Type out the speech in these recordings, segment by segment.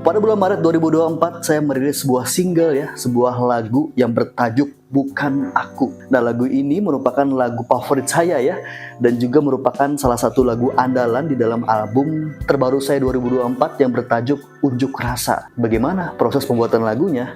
Pada bulan Maret 2024 saya merilis sebuah single ya, sebuah lagu yang bertajuk Bukan Aku. Nah, lagu ini merupakan lagu favorit saya ya, dan juga merupakan salah satu lagu andalan di dalam album terbaru saya 2024 yang bertajuk Unjuk Rasa. Bagaimana proses pembuatan lagunya?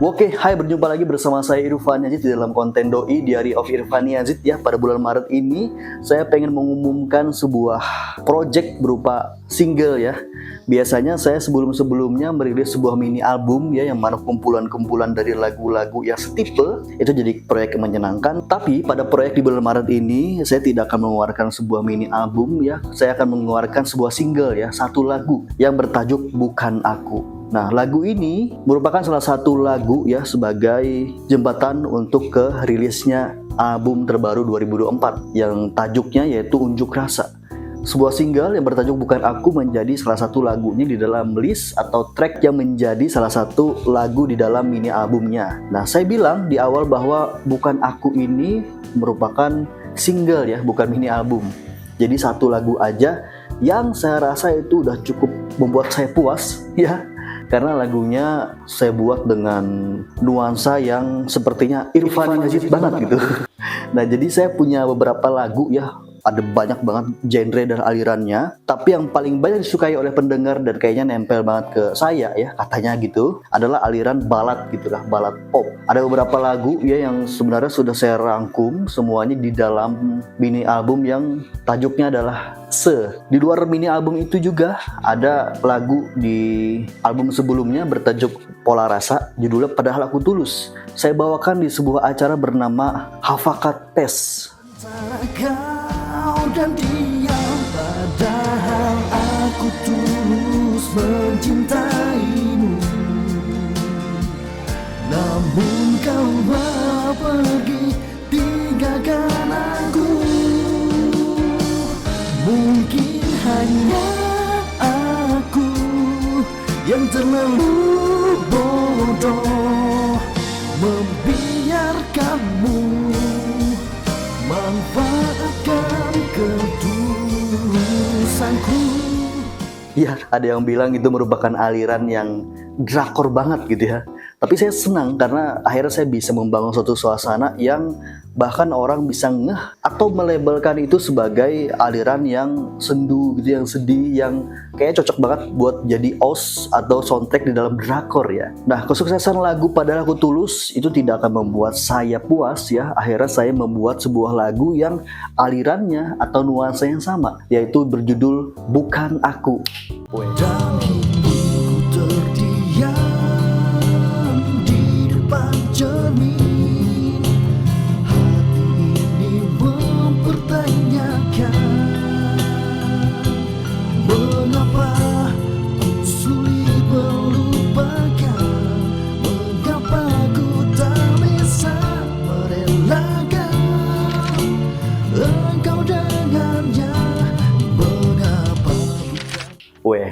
Oke, hai, berjumpa lagi bersama saya Irfan Yazid di dalam konten Doi Diary of Irfan Yazid ya. Pada bulan Maret ini saya pengen mengumumkan sebuah project berupa single ya. Biasanya saya sebelum-sebelumnya merilis sebuah mini album ya, yang mana kumpulan-kumpulan dari lagu-lagu yang setipe. Itu jadi proyek yang menyenangkan. Tapi pada proyek di bulan Maret ini saya tidak akan mengeluarkan sebuah mini album ya. Saya akan mengeluarkan sebuah single ya, satu lagu yang bertajuk Bukan Aku. Nah, lagu ini merupakan salah satu lagu ya sebagai jembatan untuk ke rilisnya album terbaru 2024 yang tajuknya yaitu Unjuk Rasa. Sebuah single yang bertajuk Bukan Aku menjadi salah satu lagunya di dalam list atau track yang menjadi salah satu lagu di dalam mini albumnya. Nah, saya bilang di awal bahwa Bukan Aku ini merupakan single ya, bukan mini album. Jadi satu lagu aja yang saya rasa itu udah cukup membuat saya puas ya. Karena lagunya saya buat dengan nuansa yang sepertinya Irfan Yazid banget gitu. Nah, jadi saya punya beberapa lagu ya, ada banyak banget genre dan alirannya. Tapi yang paling banyak disukai oleh pendengar dan kayaknya nempel banget ke saya ya, katanya gitu, adalah aliran balad gitu lah, balad pop. Ada beberapa lagu ya yang sebenarnya sudah saya rangkum semuanya di dalam mini album yang tajuknya adalah Se. Di luar mini album itu juga ada lagu di album sebelumnya bertajuk Pola Rasa, judulnya Padahal Aku Tulus. Saya bawakan di sebuah acara bernama Hafakat Tes. Kau dan dia, padahal aku tulus mencintaimu. Namun kau malah pergi tinggalkan aku. Mungkin hanya aku yang terlalu bodoh membiarkanmu manfaatkan ketulusanku. Ya, ada yang bilang itu merupakan aliran yang drakor banget gitu ya. Tapi saya senang karena akhirnya saya bisa membangun suatu suasana yang bahkan orang bisa ngeh atau melabelkan itu sebagai aliran yang sendu gitu, yang sedih, yang kayaknya cocok banget buat jadi OST atau soundtrack di dalam drakor ya. Nah, kesuksesan lagu Padahal Aku Tulus itu tidak akan membuat saya puas ya. Akhirnya saya membuat sebuah lagu yang alirannya atau nuansa yang sama, yaitu berjudul Bukan Aku. Dan hidupku terdiam di depan cermin. Hati ini mempertanyakan, mengapa ku sulit melupakan, mengapa ku tak bisa merelakan engkau dengannya, mengapa.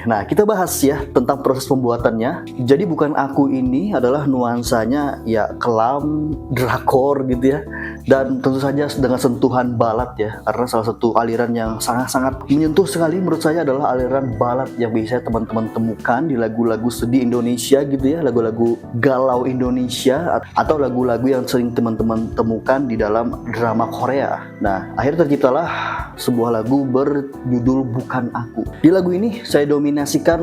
Nah, kita bahas ya tentang proses pembuatannya. Jadi Bukan Aku ini adalah nuansanya ya kelam, drakor gitu ya. Dan tentu saja dengan sentuhan balad ya. Karena salah satu aliran yang sangat-sangat menyentuh sekali menurut saya adalah aliran balad yang bisa teman-teman temukan di lagu-lagu sedih Indonesia gitu ya. Lagu-lagu galau Indonesia atau lagu-lagu yang sering teman-teman temukan di dalam drama Korea. Nah, akhirnya terciptalah sebuah lagu berjudul Bukan Aku. Di lagu ini saya dominasikan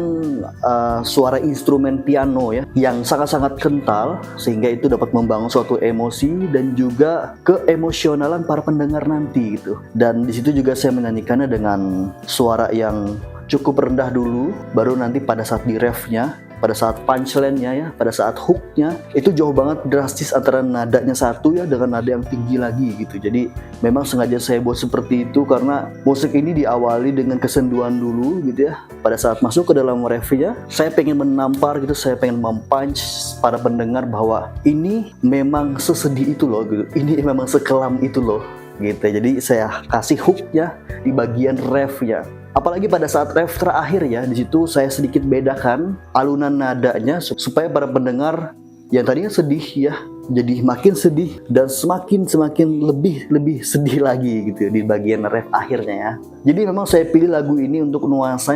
suara instrumen piano ya yang sangat-sangat kental sehingga itu dapat membangun suatu emosi dan juga keemosionalan para pendengar nanti gitu. Dan di situ juga saya menyanyikannya dengan suara yang cukup rendah dulu, baru nanti pada saat di refnya, pada saat punchline-nya ya, pada saat hook-nya itu jauh banget drastis antara nadanya satu ya dengan nada yang tinggi lagi gitu. Jadi memang sengaja saya buat seperti itu karena musik ini diawali dengan kesenduan dulu gitu ya. Pada saat masuk ke dalam refnya, saya pengen menampar gitu, saya pengen mempunch para pendengar bahwa ini memang sesedih itu loh gitu. Ini memang sekelam itu loh gitu. Jadi saya kasih hook-nya di bagian refnya. Apalagi pada saat ref terakhir ya, di situ saya sedikit bedakan alunan nadanya supaya para pendengar yang tadinya sedih ya jadi makin sedih dan semakin lebih sedih lagi gitu ya di bagian ref akhirnya ya. Jadi memang saya pilih lagu ini untuk nuansa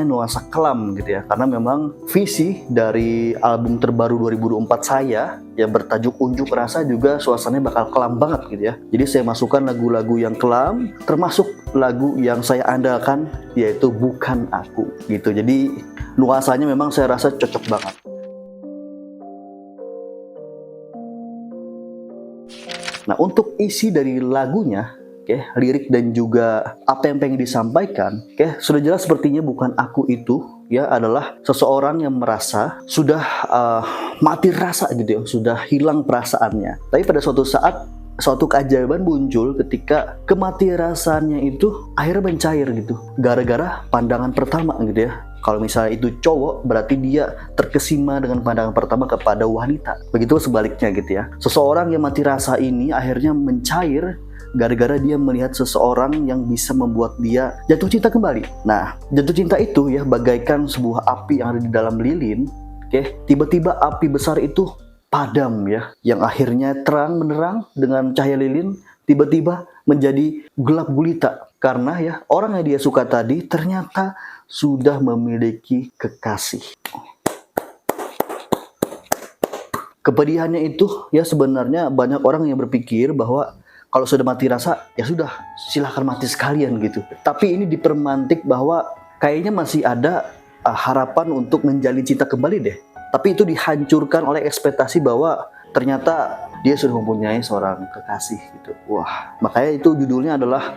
kelam gitu ya, karena memang visi dari album terbaru 2024 saya yang bertajuk Unjuk Rasa juga suasananya bakal kelam banget gitu ya. Jadi saya masukkan lagu-lagu yang kelam, termasuk lagu yang saya andalkan yaitu Bukan Aku gitu. Jadi nuansanya memang saya rasa cocok banget. Nah, untuk isi dari lagunya, lirik dan juga apa yang pengen disampaikan, sudah jelas sepertinya Bukan Aku itu ya adalah seseorang yang merasa sudah mati rasa gitu ya, sudah hilang perasaannya. Tapi pada suatu saat suatu keajaiban muncul ketika kematian rasanya itu akhirnya mencair gitu, gara-gara pandangan pertama gitu ya. Kalau misalnya itu cowok, berarti dia terkesima dengan pandangan pertama kepada wanita. Begitu sebaliknya gitu ya. Seseorang yang mati rasa ini akhirnya mencair gara-gara dia melihat seseorang yang bisa membuat dia jatuh cinta kembali. Nah, jatuh cinta itu ya bagaikan sebuah api yang ada di dalam lilin. Tiba-tiba api besar itu padam ya, yang akhirnya terang menerang dengan cahaya lilin, tiba-tiba menjadi gelap gulita. Karena ya orang yang dia suka tadi ternyata sudah memiliki kekasih. Kepedihannya itu ya sebenarnya banyak orang yang berpikir bahwa kalau sudah mati rasa ya sudah silahkan mati sekalian gitu. Tapi ini dipermantik bahwa kayaknya masih ada harapan untuk menjalin cinta kembali deh. Tapi itu dihancurkan oleh ekspektasi bahwa ternyata dia sudah mempunyai seorang kekasih gitu. Wah, makanya itu judulnya adalah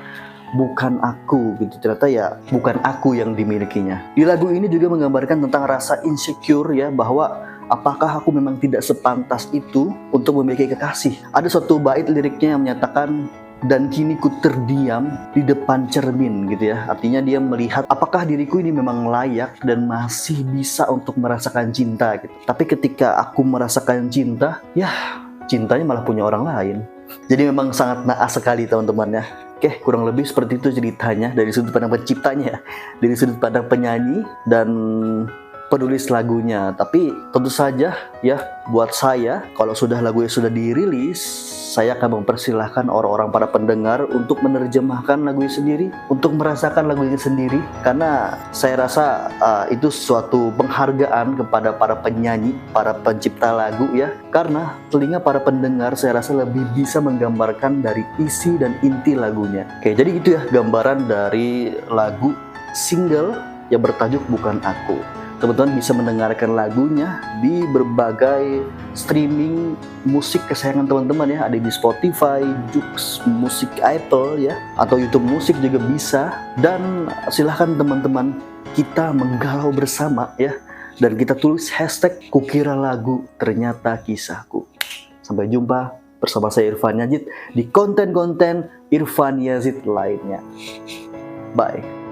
Bukan Aku gitu. Ternyata ya bukan aku yang dimilikinya. Di lagu ini juga menggambarkan tentang rasa insecure ya, bahwa apakah aku memang tidak sepantas itu untuk memiliki kekasih. Ada suatu bait liriknya yang menyatakan, dan kini ku terdiam di depan cermin gitu ya. Artinya dia melihat apakah diriku ini memang layak dan masih bisa untuk merasakan cinta gitu. Tapi ketika aku merasakan cinta, ya cintanya malah punya orang lain. Jadi memang sangat naas sekali teman-teman ya. Oke, kurang lebih seperti itu ceritanya dari sudut pandang penciptanya, dari sudut pandang penyanyi dan penulis lagunya. Tapi tentu saja ya buat saya, kalau sudah lagunya sudah dirilis, saya akan mempersilahkan orang-orang para pendengar untuk menerjemahkan lagunya sendiri, untuk merasakan lagunya sendiri, karena saya rasa itu suatu penghargaan kepada para penyanyi, para pencipta lagu ya, karena telinga para pendengar saya rasa lebih bisa menggambarkan dari isi dan inti lagunya. Oke, jadi gitu ya gambaran dari lagu single yang bertajuk Bukan Aku. Teman-teman bisa mendengarkan lagunya di berbagai streaming musik kesayangan teman-teman ya. Ada di Spotify, Joox, Musik Apple ya, atau YouTube Musik juga bisa. Dan silahkan teman-teman kita menggalau bersama ya. Dan kita tulis hashtag Kukira Lagu Ternyata Kisahku. Sampai jumpa bersama saya Irfan Yazid di konten-konten Irfan Yazid lainnya. Bye.